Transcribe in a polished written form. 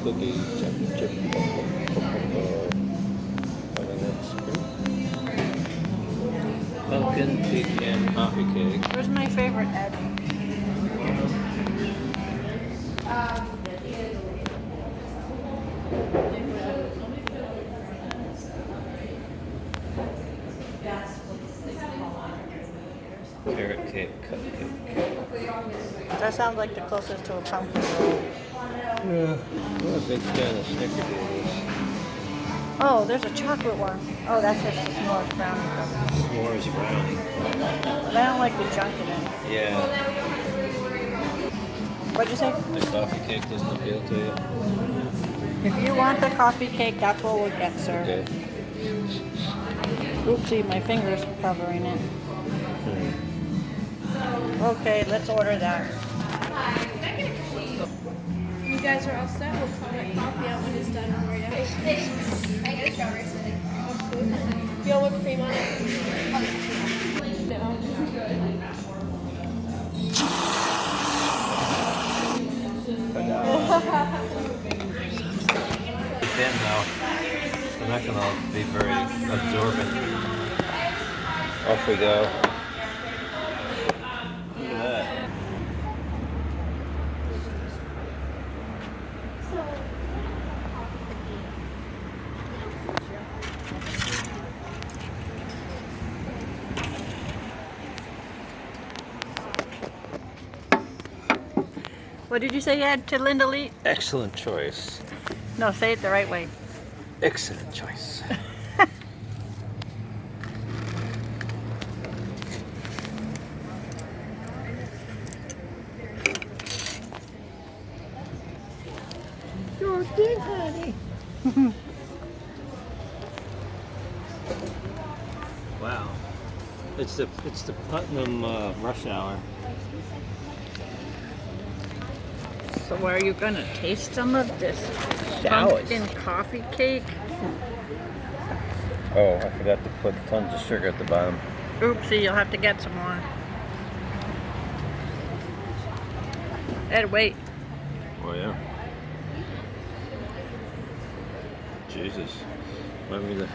cookie championship. Pumpkin pecan coffee cake. Where's my favorite, Ed? Carrot cake cupcake. That sounds like the closest to a pumpkin roll. Yeah, I'm a big fan of snickerdoodles. Oh, there's a chocolate one. Oh, that's just the s'mores brownie. S'mores brownie. But I don't like the junk in it. Yeah. What'd you say? The coffee cake doesn't appeal to you? If you want the coffee cake, that's what we'll get, sir. Okay. Oopsie, my finger's covering it. Okay, let's order that. You guys are all set. We'll call that coffee out when it's done for you. I get a strawberry smoothie. You want whipped cream on it? No. Thin though. They're not gonna be very absorbent. Off we go. Look at that. What did you say you had to Linda Lee? Excellent choice. No, say it the right way. Excellent choice. You're good, honey. Wow. It's the Putnam rush hour. So are you gonna taste some of this Sawdust. pumpkin coffee cake? Oh, I forgot to put tons of sugar at the bottom. Oopsie, you'll have to get some more. Ed, wait. Oh yeah. Jesus. Let me